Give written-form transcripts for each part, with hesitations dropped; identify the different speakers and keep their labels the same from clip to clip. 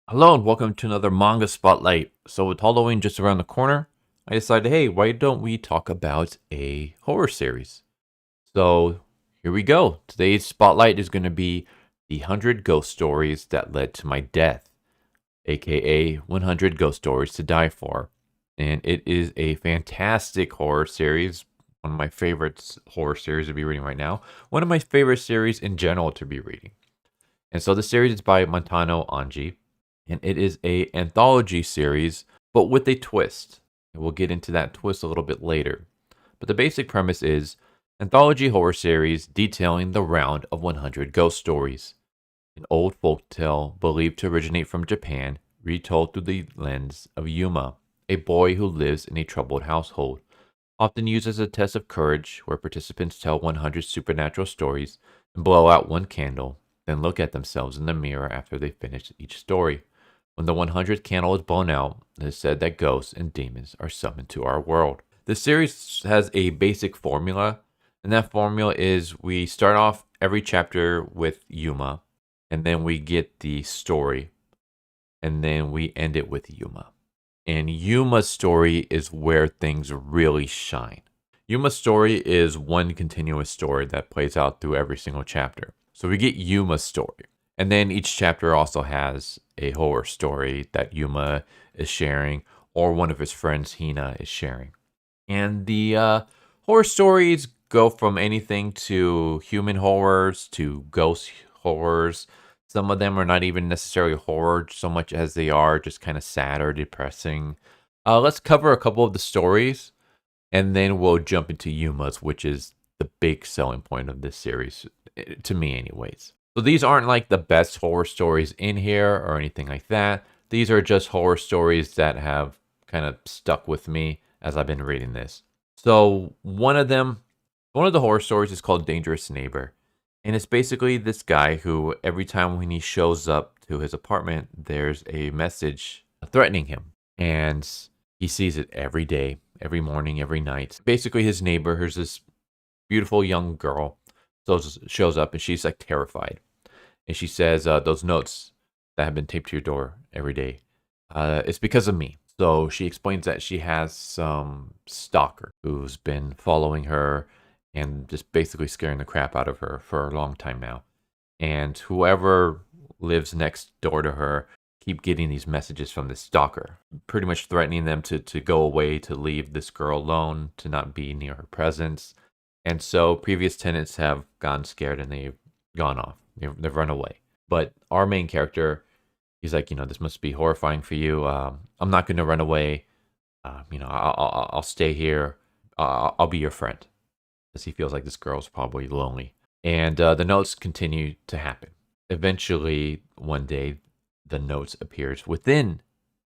Speaker 1: Hello and welcome to another manga spotlight. So with Halloween just around the corner, I decided, hey, why don't we talk about a horror series? So here we go. Today's spotlight is going to be the 100 ghost stories that led to my death, aka 100 ghost stories to die for. And it is a fantastic horror series, one of my favorite horror series to be reading right now, one of my favorite series in general to be reading. And so the series is by Montano Anji, and it is a anthology series, but with a twist. And we'll get into that twist a little bit later. But the basic premise is anthology horror series detailing the round of 100 ghost stories, an old folktale believed to originate from Japan, retold through the lens of Yuuma, a boy who lives in a troubled household. Often used as a test of courage, where participants tell 100 supernatural stories and blow out one candle, then look at themselves in the mirror after they finish each story. When the 100th candle is blown out, it is said that ghosts and demons are summoned to our world. The series has a basic formula, and that formula is we start off every chapter with Yuuma, and then we get the story, and then we end it with Yuuma. And Yuma's story is where things really shine. Yuma's story is one continuous story that plays out through every single chapter. So we get Yuma's story. And then each chapter also has a horror story that Yuma is sharing, or one of his friends, Hina, is sharing. And the horror stories go from anything to human horrors to ghost horrors. Some of them are not even necessarily horror so much as they are just kind of sad or depressing. Let's cover a couple of the stories, and then we'll jump into Yuma's, which is the big selling point of this series, to me anyways. So these aren't like the best horror stories in here or anything like that. These are just horror stories that have kind of stuck with me as I've been reading this. So one of the horror stories is called Dangerous Neighbor. And it's basically this guy who every time when he shows up to his apartment, there's a message threatening him. And he sees it every day, every morning, every night. Basically his neighbor, who's this beautiful young girl, shows up and she's like terrified. And she says, those notes that have been taped to your door every day, it's because of me. So she explains that she has some stalker who's been following her and just basically scaring the crap out of her for a long time now. And whoever lives next door to her keep getting these messages from this stalker, pretty much threatening them to go away, to leave this girl alone, to not be near her presence. And so previous tenants have gotten scared and they've gone off. They've run away. But our main character, he's like, this must be horrifying for you. I'm not going to run away. I'll stay here. I'll be your friend. As he feels like this girl's probably lonely. And the notes continue to happen. Eventually, one day, the notes appears within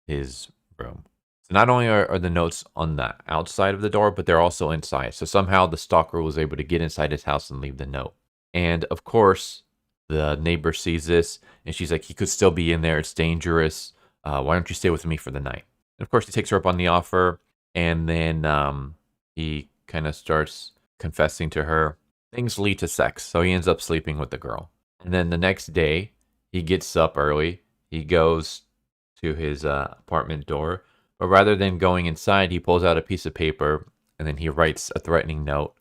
Speaker 1: his room. So not only are the notes on the outside of the door, but they're also inside. So somehow the stalker was able to get inside his house and leave the note. And of course, the neighbor sees this, and she's like, he could still be in there. It's dangerous. Why don't you stay with me for the night? And of course, he takes her up on the offer, and then he kind of starts confessing to her. Things lead to sex, so he ends up sleeping with the girl. And then the next day, he gets up early. He goes to his apartment door, but rather than going inside, he pulls out a piece of paper, and then he writes a threatening note,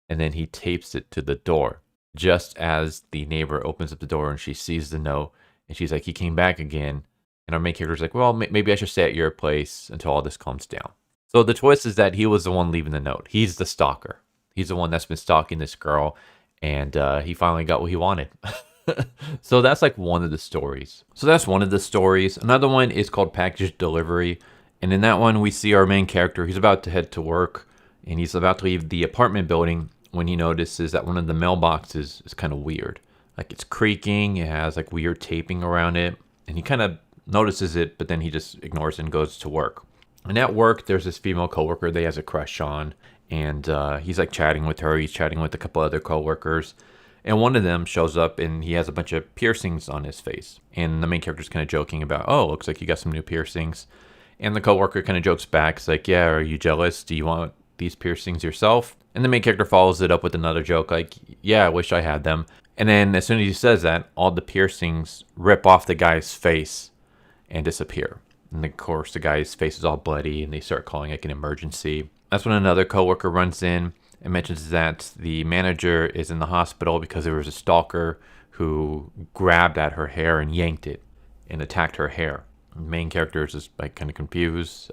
Speaker 1: and then he tapes it to the door. Just as the neighbor opens up the door and she sees the note, and she's like, he came back again. And our main character's like, well, maybe I should stay at your place until all this calms down. So the twist is that he was the one leaving the note. He's the stalker. He's the one that's been stalking this girl, and he finally got what he wanted. So that's like one of the stories. Another one is called Package Delivery. And in that one, we see our main character. He's about to head to work, and he's about to leave the apartment building when he notices that one of the mailboxes is kind of weird. Like it's creaking, it has like weird taping around it, and he kind of notices it, but then he just ignores it and goes to work. And at work, there's this female coworker that he has a crush on, and he's like chatting with her. He's chatting with a couple other coworkers, and one of them shows up, and he has a bunch of piercings on his face. And the main character's kind of joking about, oh, looks like you got some new piercings. And the coworker kind of jokes back. It's like, yeah, are you jealous? Do you want these piercings yourself? And the main character follows it up with another joke like, yeah, I wish I had them. And then as soon as he says that, all the piercings rip off the guy's face. and disappear. And of course, the guy's face is all bloody, and they start calling like an emergency. That's when another coworker runs in and mentions that the manager is in the hospital because there was a stalker who grabbed at her hair and yanked it and attacked her hair. The main character is just like kind of confused,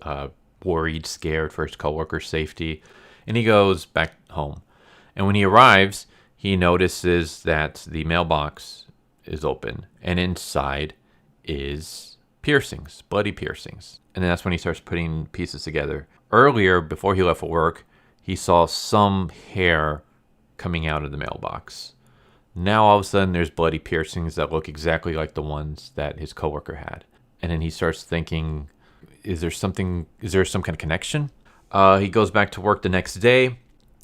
Speaker 1: worried, scared for his coworker's safety, and he goes back home. And when he arrives, he notices that the mailbox is open, and inside is piercings, bloody piercings. And then that's when he starts putting pieces together. Earlier, before he left for work, he saw some hair coming out of the mailbox. Now all of a sudden there's bloody piercings that look exactly like the ones that his coworker had. And then he starts thinking, is there some kind of connection? He goes back to work the next day.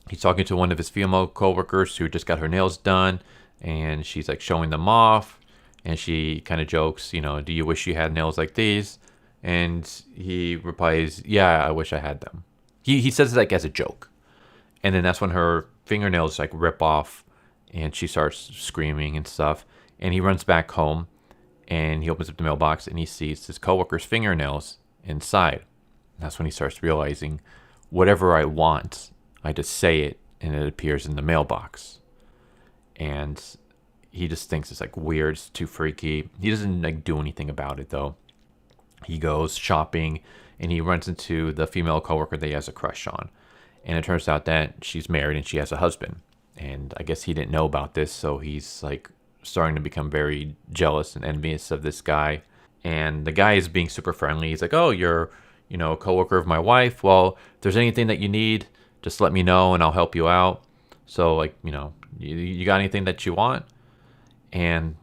Speaker 1: He's talking to one of his female coworkers who just got her nails done, and she's like showing them off. And she kind of jokes, do you wish you had nails like these? And he replies, yeah, I wish I had them. He says it like as a joke. And then that's when her fingernails like rip off and she starts screaming and stuff. And he runs back home and he opens up the mailbox and he sees his coworker's fingernails inside. And that's when he starts realizing whatever I want, I just say it and it appears in the mailbox. And he just thinks it's like weird, it's too freaky. He doesn't like do anything about it though. He goes shopping and he runs into the female coworker that he has a crush on. And it turns out that she's married and she has a husband. And I guess he didn't know about this, so he's like starting to become very jealous and envious of this guy. And the guy is being super friendly. He's like, oh, you're, a coworker of my wife. Well, if there's anything that you need, just let me know and I'll help you out. So like, you got anything that you want? And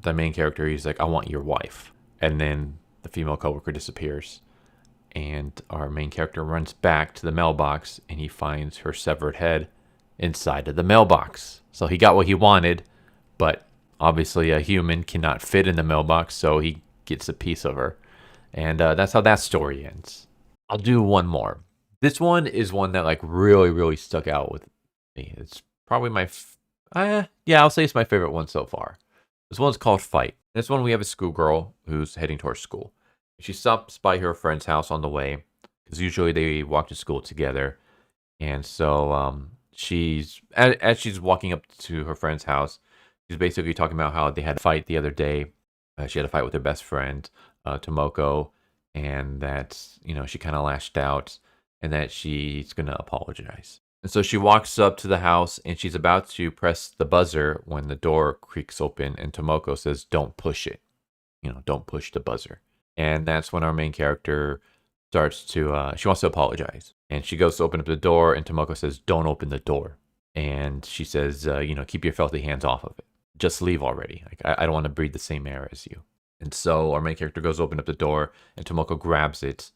Speaker 1: the main character, he's like, I want your wife. And then the female coworker disappears. And our main character runs back to the mailbox and he finds her severed head inside of the mailbox. So he got what he wanted, but obviously a human cannot fit in the mailbox, so he gets a piece of her. And that's how that story ends. I'll do one more. This one is one that like really, really stuck out with me. It's probably I'll say it's my favorite one so far. This one's called Fight. This one we have a schoolgirl who's heading towards school. She stops by her friend's house on the way because usually they walk to school together. And so as she's walking up to her friend's house, she's basically talking about how they had a fight the other day. She had a fight with her best friend, Tomoko, and that, she kind of lashed out and that she's going to apologize. And so she walks up to the house and she's about to press the buzzer when the door creaks open and Tomoko says, don't push it. Don't push the buzzer. And that's when our main character starts to, she wants to apologize. And she goes to open up the door and Tomoko says, don't open the door. And she says, keep your filthy hands off of it. Just leave already. Like, I don't want to breathe the same air as you. And so our main character goes to open up the door and Tomoko grabs it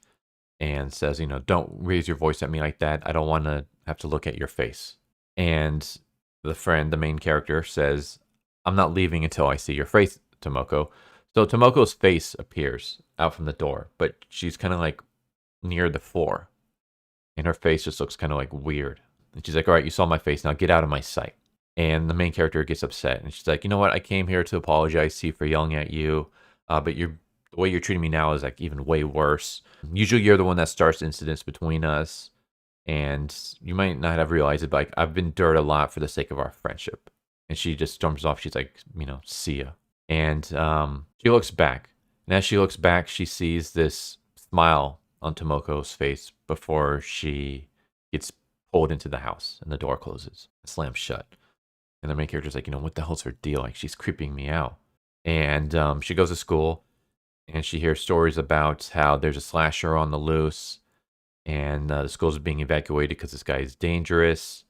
Speaker 1: and says, don't raise your voice at me like that. I don't want to have to look at your face. And the main character says, I'm not leaving until I see your face, Tomoko. So Tomoko's face appears out from the door, but she's kind of like near the floor. And her face just looks kind of like weird. And she's like, all right, you saw my face, now get out of my sight. And the main character gets upset. And she's like, you know what, I came here to apologize to you for yelling at you. But the way you're treating me now is like even way worse. Usually you're the one that starts incidents between us. And you might not have realized it, but like, I've been dirt a lot for the sake of our friendship. And she just storms off. She's like, see ya. And she looks back. And as she looks back, she sees this smile on Tomoko's face before she gets pulled into the house and the door closes, slams shut. And the main character's like, what the hell's her deal? Like, she's creeping me out. And she goes to school and she hears stories about how there's a slasher on the loose and the school's being evacuated because this guy is dangerous.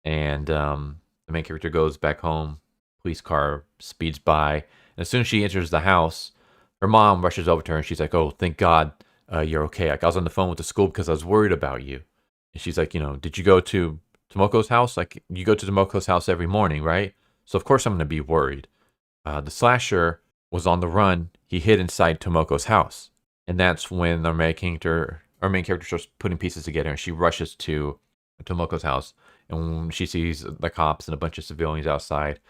Speaker 1: And the main character goes back home. Police car speeds by. And as soon as she enters the house, her mom rushes over to her and she's like, oh, thank God you're okay. Like, I was on the phone with the school because I was worried about you. And she's like, did you go to Tomoko's house? Like, you go to Tomoko's house every morning, right? So of course I'm going to be worried. The slasher was on the run. He hid inside Tomoko's house. And that's when our main character starts putting pieces together and she rushes to Tomoko's house. And when she sees the cops and a bunch of civilians outside,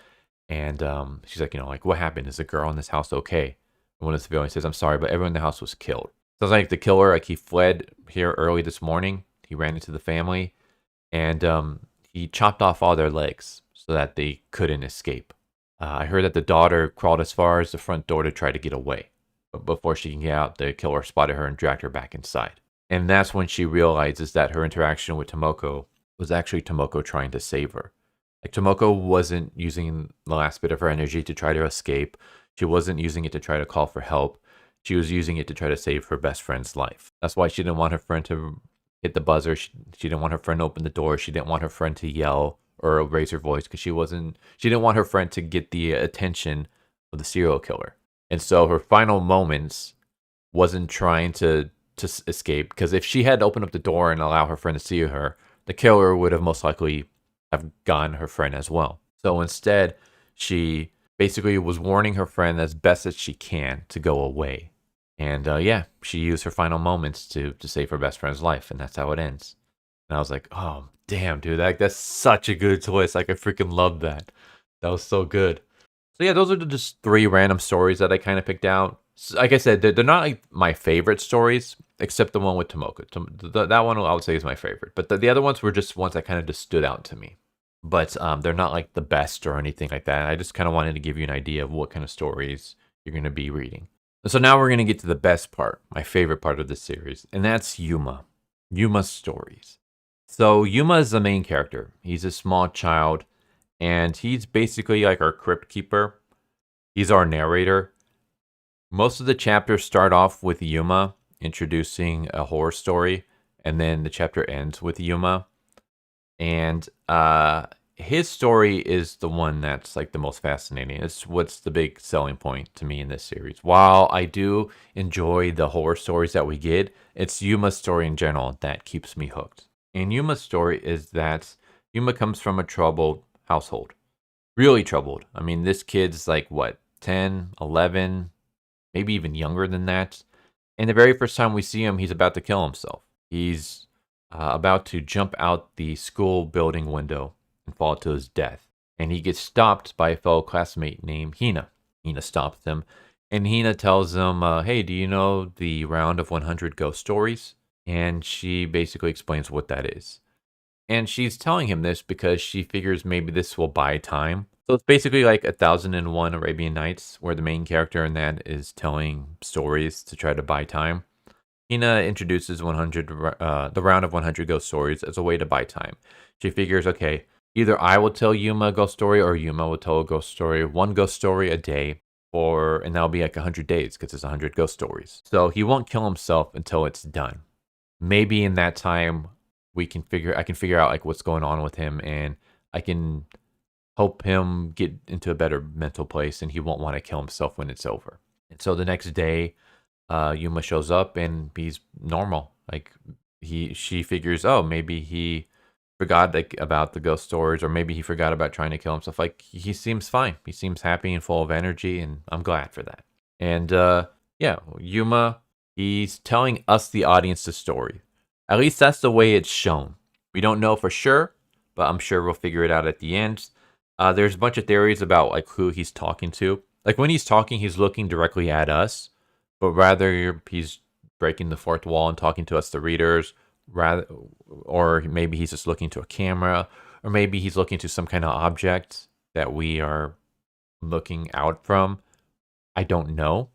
Speaker 1: and she's like, like, what happened? Is the girl in this house okay? One of the civilians says, "I'm sorry, but everyone in the house was killed." Sounds like the killer, like he fled here early this morning. He ran into the family, and he chopped off all their legs so that they couldn't escape. I heard that the daughter crawled as far as the front door to try to get away. But before she can get out, the killer spotted her and dragged her back inside. And that's when she realizes that her interaction with Tomoko was actually Tomoko trying to save her. Like, Tomoko wasn't using the last bit of her energy to try to escape. She wasn't using it to try to call for help. She was using it to try to save her best friend's life. That's why she didn't want her friend to hit the buzzer. She didn't want her friend to open the door. She didn't want her friend to yell or raise her voice because she didn't want her friend to get the attention of the serial killer. And so her final moments wasn't trying to escape, because if she had opened up the door and allow her friend to see her, the killer would have most likely have gotten her friend as well. So instead, she basically was warning her friend as best as she can to go away. And she used her final moments to save her best friend's life, and that's how it ends. And I was like, oh, damn, dude, that's such a good twist. Like, I freaking love that. That was so good. So yeah, those are just 3 random stories that I kind of picked out. So, like I said, they're not like my favorite stories, except the one with Tomoko. That one I would say is my favorite. But the other ones were just ones that kind of just stood out to me. But they're not like the best or anything like that. I just kind of wanted to give you an idea of what kind of stories you're going to be reading. So now we're going to get to the best part, my favorite part of the series, and that's Yuuma. Yuuma's stories. So Yuuma is the main character. He's a small child, and he's basically like our crypt keeper. He's our narrator. Most of the chapters start off with Yuuma introducing a horror story, and then the chapter ends with Yuuma. And his story is the one that's like the most fascinating. It's what's the big selling point to me in this series. While I do enjoy the horror stories that we get, it's Yuuma's story in general that keeps me hooked. And Yuuma's story is that Yuuma comes from a troubled household. Really troubled. I mean, this kid's like, what, 10, 11, maybe even younger than that. And the very first time we see him, he's about to kill himself. He's about to jump out the school building window and fall to his death. And he gets stopped by a fellow classmate named Hina. Hina stops him, and Hina tells him, hey, do you know the round of 100 ghost stories? And she basically explains what that is. And she's telling him this because she figures maybe this will buy time. So it's basically like 1001 Arabian Nights, where the main character in that is telling stories to try to buy time. Hina introduces the round of 100 ghost stories as a way to buy time. She figures, okay, either I will tell Yuuma a ghost story, or Yuuma will tell a ghost story, one ghost story a day, and that'll be like 100 days because it's 100 ghost stories. So he won't kill himself until it's done. Maybe in that time I can figure out like what's going on with him, and I can help him get into a better mental place, and he won't want to kill himself when it's over. And so the next day, Yuuma shows up and he's normal. Like she figures, oh, maybe he forgot about the ghost stories, or maybe he forgot about trying to kill himself. Like, he seems fine. He seems happy and full of energy, and I'm glad for that. And Yuuma, he's telling us, the audience, the story. At least that's the way it's shown. We don't know for sure, but I'm sure we'll figure it out at the end. There's a bunch of theories about like who he's talking to. Like, when he's talking, he's looking directly at us, but rather he's breaking the fourth wall and talking to us, the readers, or maybe he's just looking to a camera, or maybe he's looking to some kind of object that we are looking out from. I don't know.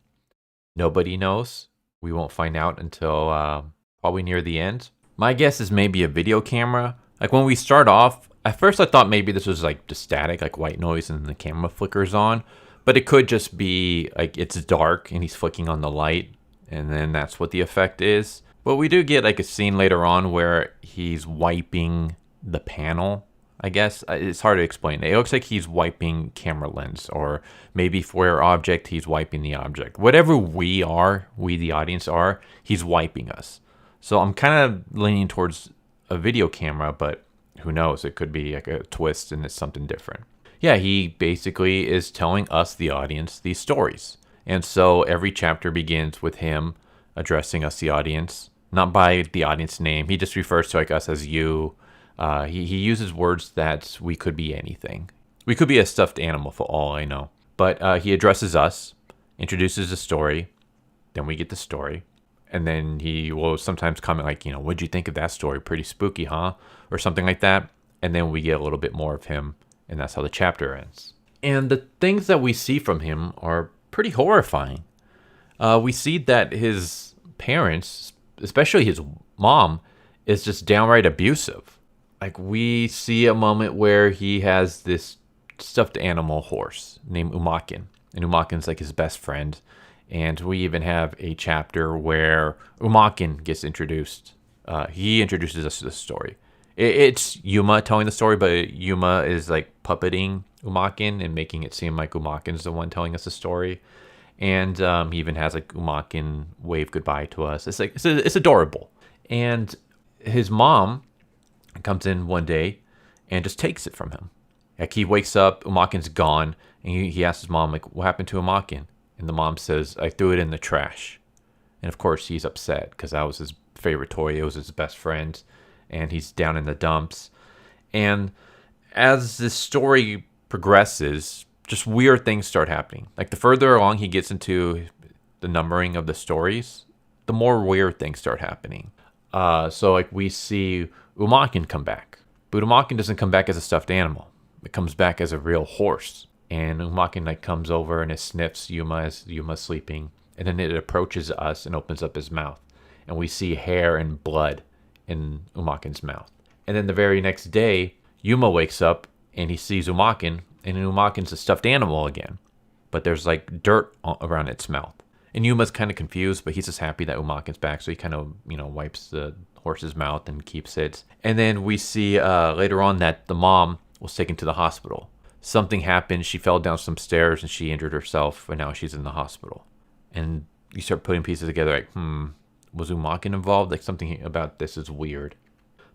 Speaker 1: Nobody knows. We won't find out until probably near the end. My guess is maybe a video camera. Like, when we start off, at first I thought maybe this was like just static, like white noise, and the camera flickers on. But it could just be like it's dark and he's flicking on the light, and then that's what the effect is. But we do get like a scene later on where he's wiping the panel, I guess. It's hard to explain. It looks like he's wiping camera lens, or maybe for our object, he's wiping the object. Whatever we the audience are, he's wiping us. So I'm kind of leaning towards a video camera, but who knows? It could be like a twist and it's something different. Yeah, he basically is telling us, the audience, these stories. And so every chapter begins with him addressing us, the audience, not by the audience name. He just refers to like us as you. He uses words that we could be anything. We could be a stuffed animal for all I know. But he addresses us, introduces the story, then we get the story, and then he will sometimes comment like, what'd you think of that story? Pretty spooky, huh? Or something like that. And then we get a little bit more of him, and that's how the chapter ends. And the things that we see from him are pretty horrifying. We see that his parents, especially his mom, is just downright abusive. Like, we see a moment where he has this stuffed animal horse named Umakin, and Umakin's like his best friend. And we even have a chapter where Umakin gets introduced. He introduces us to the story. It's Yuuma telling the story, but Yuuma is like puppeting Umakin and making it seem like Umakin's the one telling us the story. And he even has like Umakin wave goodbye to us. It's like it's adorable. And his mom comes in one day and just takes it from him. Like, he wakes up, Umakin's gone, and he asks his mom, like, what happened to Umakin? And the mom says, I threw it in the trash. And of course he's upset because that was his favorite toy. It was his best friend, and he's down in the dumps. And as this story progresses, just weird things start happening. Like, the further along he gets into the numbering of the stories, the more weird things start happening. So like, we see Umakin come back, but Umakin doesn't come back as a stuffed animal. It comes back as a real horse. And Umakin like comes over and it sniffs Yuuma as Yuma's sleeping, and then it approaches us and opens up his mouth, and we see hair and blood in Umakin's mouth. And then the very next day, Yuuma wakes up and he sees Umakin, and Umakin's a stuffed animal again, but there's like dirt around its mouth. And Yuma's kind of confused, but he's just happy that Umakin's back, so he kind of wipes the horse's mouth and keeps it. And then we see later on that the mom was taken to the hospital. Something happened. She fell down some stairs and she injured herself, and now she's in the hospital. And you start putting pieces together like, was Umakin involved? Like, something about this is weird.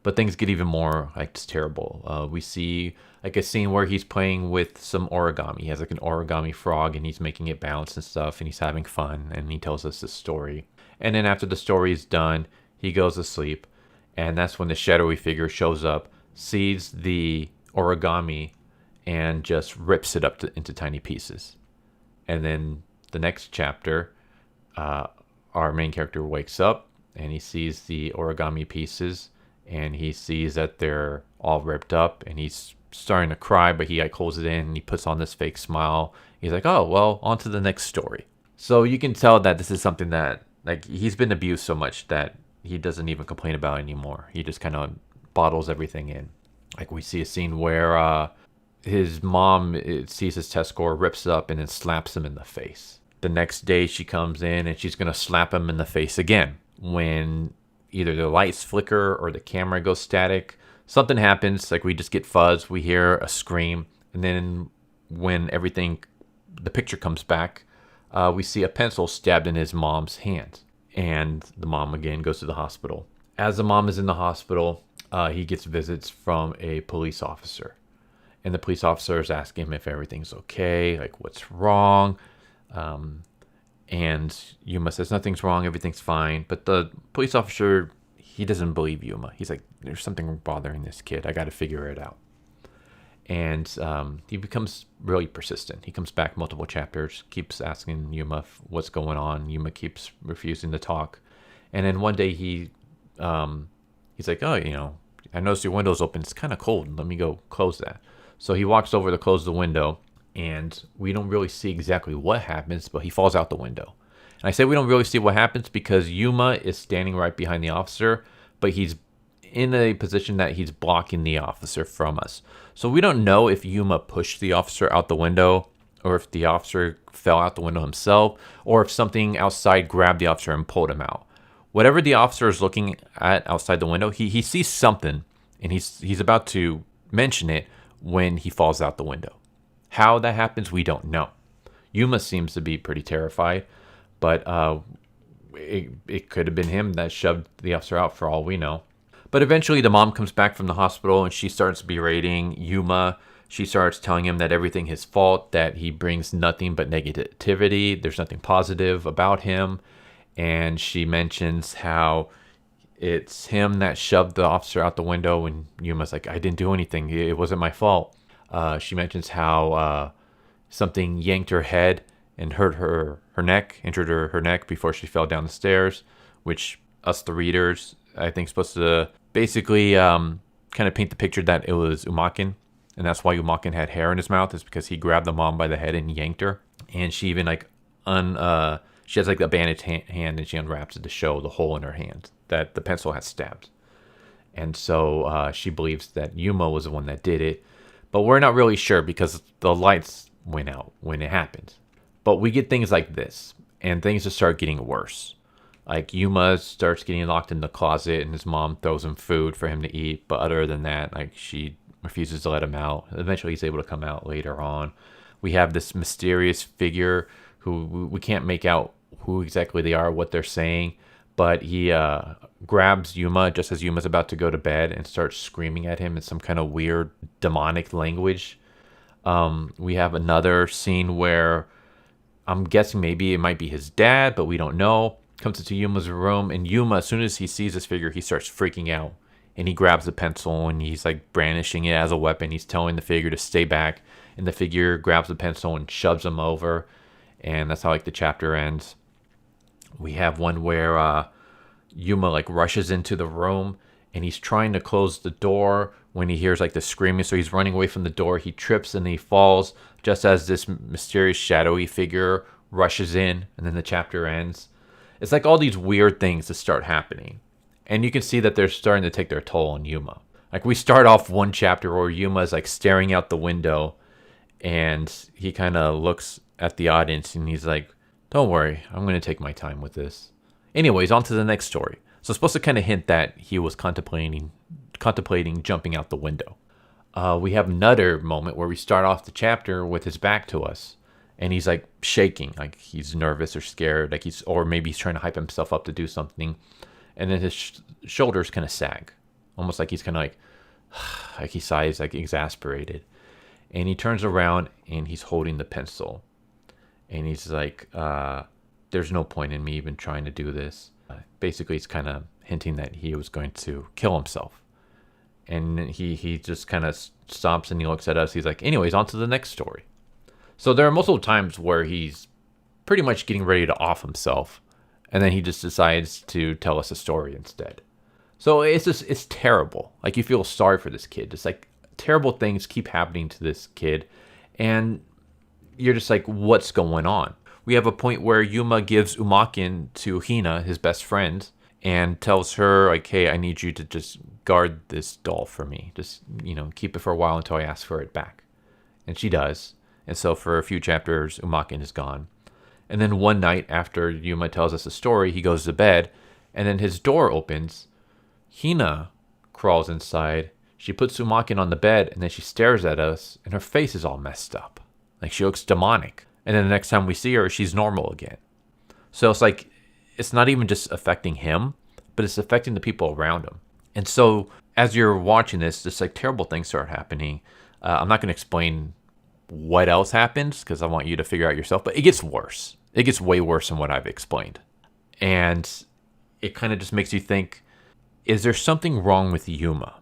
Speaker 1: But things get even more like just terrible. We see like a scene where he's playing with some origami. He has like an origami frog and he's making it bounce and stuff, and he's having fun, and he tells us this story. And then after the story is done, he goes to sleep, and that's when the shadowy figure shows up, sees the origami, and just rips it up into tiny pieces. And then the next chapter, our main character wakes up and he sees the origami pieces, and he sees that they're all ripped up, and he's starting to cry, but he like holds it in and he puts on this fake smile. He's like, oh, well, on to the next story. So you can tell that this is something that, like, he's been abused so much that he doesn't even complain about it anymore. He just kind of bottles everything in. Like, we see a scene where his mom sees his test score, rips it up, and then slaps him in the face. The next day she comes in and she's going to slap him in the face again. When either the lights flicker or the camera goes static, something happens. Like, we just get fuzz, we hear a scream, and then when the picture comes back, we see a pencil stabbed in his mom's hand. And the mom again goes to the hospital. As the mom is in the hospital, he gets visits from a police officer. And the police officer is asking him if everything's okay, like, what's wrong. And Yuuma says nothing's wrong, everything's fine. But the police officer, he doesn't believe Yuuma. He's like, there's something bothering this kid. I got to figure it out. And he becomes really persistent. He comes back multiple chapters, keeps asking Yuuma what's going on. Yuuma keeps refusing to talk. And then one day he's like, oh, I noticed your window's open. It's kind of cold. Let me go close that. So he walks over to close the window, and we don't really see exactly what happens, but he falls out the window. And I say we don't really see what happens because Yuuma is standing right behind the officer, but he's in a position that he's blocking the officer from us. So we don't know if Yuuma pushed the officer out the window, or if the officer fell out the window himself, or if something outside grabbed the officer and pulled him out. Whatever the officer is looking at outside the window, he sees something, and he's about to mention it when he falls out the window. How that happens, we don't know. Yuuma seems to be pretty terrified, but it could have been him that shoved the officer out for all we know. But eventually the mom comes back from the hospital and she starts berating Yuuma. She starts telling him that everything is his fault, that he brings nothing but negativity. There's nothing positive about him. And she mentions how it's him that shoved the officer out the window, and Yuma's like, I didn't do anything. It wasn't my fault. She mentions how something yanked her head and hurt her neck, injured her neck before she fell down the stairs, which us, the readers, I think supposed to basically kind of paint the picture that it was Umaken. And that's why Umaken had hair in his mouth, is because he grabbed the mom by the head and yanked her. And she even like she has like a bandaged hand, and she unwraps it to show the hole in her hand that the pencil has stabbed. And so she believes that Yuuma was the one that did it. But we're not really sure because the lights went out when it happened. But we get things like this, and things just start getting worse. Like Yuuma starts getting locked in the closet, and his mom throws him food for him to eat. But other than that, like she refuses to let him out. Eventually, he's able to come out later on. We have this mysterious figure who we can't make out who exactly they are, what they're saying. But he grabs Yuuma just as Yuma's about to go to bed and starts screaming at him in some kind of weird demonic language. We have another scene where I'm guessing maybe it might be his dad, but we don't know. Comes into Yuma's room, and Yuuma, as soon as he sees this figure, he starts freaking out. And he grabs the pencil and he's like brandishing it as a weapon. He's telling the figure to stay back. And the figure grabs the pencil and shoves him over. And that's how like the chapter ends. We have one where Yuuma like rushes into the room and he's trying to close the door when he hears like the screaming. So he's running away from the door. He trips and he falls just as this mysterious shadowy figure rushes in, and then the chapter ends. It's like all these weird things that start happening. And you can see that they're starting to take their toll on Yuuma. Like we start off one chapter where Yuuma is like staring out the window and he kind of looks at the audience and he's like, don't worry, I'm going to take my time with this. Anyways, on to the next story. So it's supposed to kind of hint that he was contemplating jumping out the window. We have another moment where we start off the chapter with his back to us. And he's like shaking, like he's nervous or scared, or maybe he's trying to hype himself up to do something. And then his shoulders kind of sag, almost like he's kind of like he sighs, like exasperated. And he turns around and he's holding the pencil. And he's like, there's no point in me even trying to do this. Basically, he's kind of hinting that he was going to kill himself. And he just kind of stops and he looks at us. He's like, anyways, on to the next story. So there are multiple times where he's pretty much getting ready to off himself. And then he just decides to tell us a story instead. So it's terrible. Like you feel sorry for this kid. It's like terrible things keep happening to this kid. And you're just like, what's going on? We have a point where Yuuma gives Umaken to Hina, his best friend, and tells her, like, hey, I need you to just guard this doll for me. Just, keep it for a while until I ask for it back. And she does. And so for a few chapters, Umaken is gone. And then one night after Yuuma tells us a story, he goes to bed, and then his door opens. Hina crawls inside. She puts Umaken on the bed, and then she stares at us, and her face is all messed up. Like she looks demonic. And then the next time we see her, she's normal again. So it's like, it's not even just affecting him, but it's affecting the people around him. And so as you're watching this, just like terrible things start happening. I'm not going to explain what else happens because I want you to figure out yourself, but it gets worse. It gets way worse than what I've explained. And it kind of just makes you think, is there something wrong with Yuuma?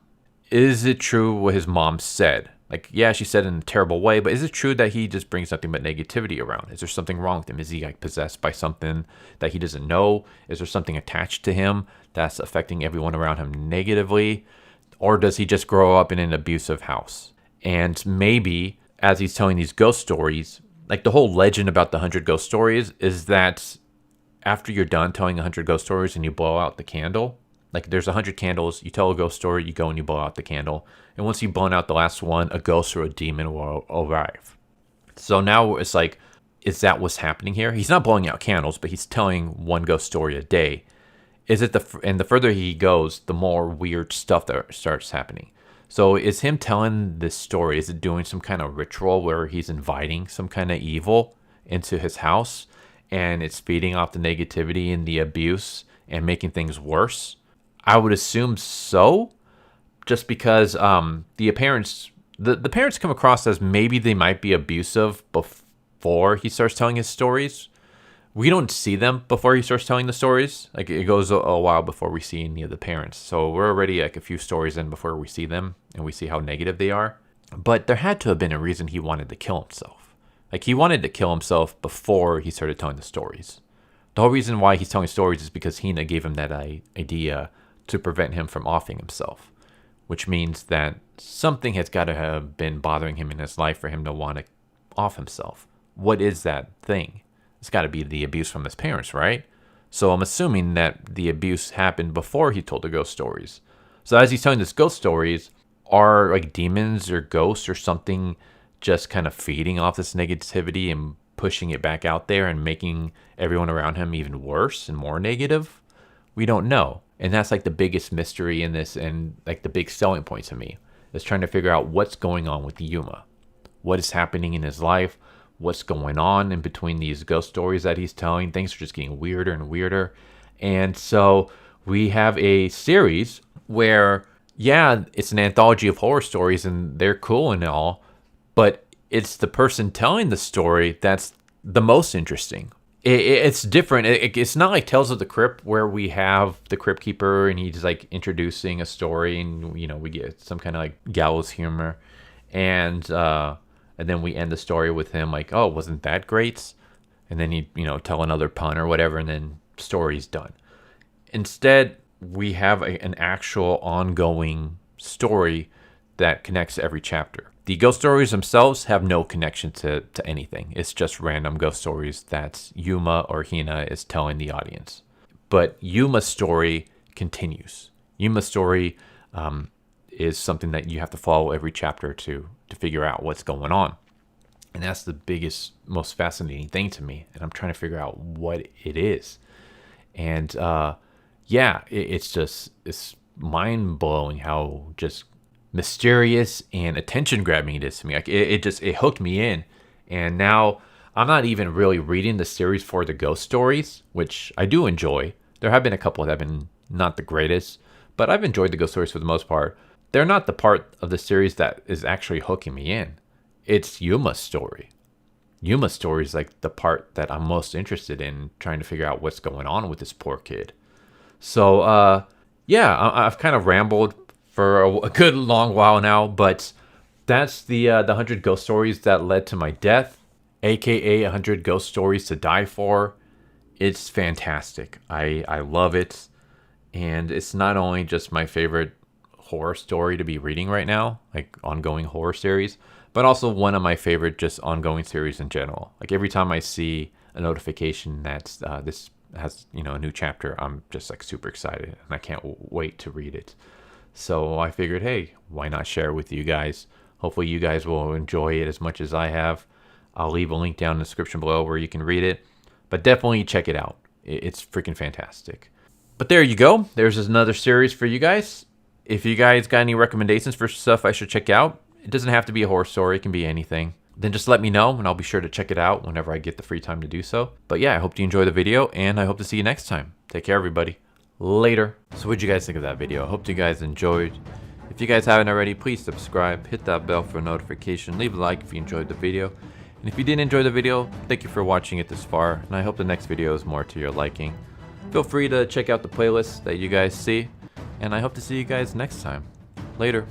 Speaker 1: Is it true what his mom said? Like, yeah, she said it in a terrible way, but is it true that he just brings nothing but negativity around? Is there something wrong with him? Is he like possessed by something that he doesn't know? Is there something attached to him that's affecting everyone around him negatively? Or does he just grow up in an abusive house? And maybe as he's telling these ghost stories, like the whole legend about the 100 ghost stories is that after you're done telling 100 ghost stories and you blow out the candle, like there's 100 candles, you tell a ghost story, you go and you blow out the candle. And once you've blown out the last one, a ghost or a demon will arrive. So now it's like, is that what's happening here? He's not blowing out candles, but he's telling one ghost story a day. And the further he goes, the more weird stuff that starts happening. So is him telling this story, is it doing some kind of ritual where he's inviting some kind of evil into his house and it's feeding off the negativity and the abuse and making things worse? I would assume so, just because the parents come across as maybe they might be abusive before he starts telling his stories. We don't see them before he starts telling the stories. Like it goes a while before we see any of the parents. So we're already like a few stories in before we see them and we see how negative they are. But there had to have been a reason he wanted to kill himself. Like, he wanted to kill himself before he started telling the stories. The whole reason why he's telling stories is because Hina gave him that idea to prevent him from offing himself, which means that something has got to have been bothering him in his life for him to want to off himself. What is that thing? It's got to be the abuse from his parents, right? So I'm assuming that the abuse happened before he told the ghost stories. So as he's telling these ghost stories, are like demons or ghosts or something just kind of feeding off this negativity and pushing it back out there and making everyone around him even worse and more negative? We don't know. And that's like the biggest mystery in this, and like the big selling point to me is trying to figure out what's going on with Yuuma. What is happening in his life? What's going on in between these ghost stories that he's telling? Things are just getting weirder and weirder. And so we have a series where, yeah, it's an anthology of horror stories and they're cool and all, but it's the person telling the story that's the most interesting. It's different. It's not like Tales of the Crypt where we have the Crypt Keeper and he's like introducing a story and, you know, we get some kind of like gallows humor. And then we end the story with him like, oh, wasn't that great? And then he, you know, tell another pun or whatever, and then story's done. Instead, we have an actual ongoing story that connects to every chapter. The ghost stories themselves have no connection to anything. It's just random ghost stories that Yuuma or Hina is telling the audience. But Yuma's story continues. Yuma's story is something that you have to follow every chapter to figure out what's going on. And that's the biggest, most fascinating thing to me. And I'm trying to figure out what it is. And yeah, it's mind-blowing how just mysterious and attention-grabbing it is to me. Like it hooked me in. And now I'm not even really reading the series for the ghost stories, which I do enjoy. There have been a couple that have been not the greatest, but I've enjoyed the ghost stories for the most part. They're not the part of the series that is actually hooking me in. It's Yuma's story. Yuma's story is like the part that I'm most interested in, trying to figure out what's going on with this poor kid. So, yeah, I've kind of rambled for a good long while now, but that's the 100 ghost stories that led to my death, a.k.a. 100 ghost stories to die for. It's fantastic. I love it. And it's not only just my favorite horror story to be reading right now, like ongoing horror series, but also one of my favorite just ongoing series in general. Like every time I see a notification that this has, you know, a new chapter, I'm just like super excited and I can't wait to read it. So I figured, hey, why not share it with you guys? Hopefully you guys will enjoy it as much as I have. I'll leave a link down in the description below where you can read it, but definitely check it out. It's freaking fantastic. But there you go. There's another series for you guys. If you guys got any recommendations for stuff I should check out, it doesn't have to be a horror story. It can be anything. Then just let me know and I'll be sure to check it out whenever I get the free time to do so. But yeah, I hope you enjoy the video and I hope to see you next time. Take care, everybody. Later. So what'd you guys think of that video? I hope you guys enjoyed. If you guys haven't already, please subscribe, hit that bell for a notification, leave a like if you enjoyed the video. And if you didn't enjoy the video, thank you for watching it this far, and I hope the next video is more to your liking. Feel free to check out the playlists that you guys see, and I hope to see you guys next time. Later.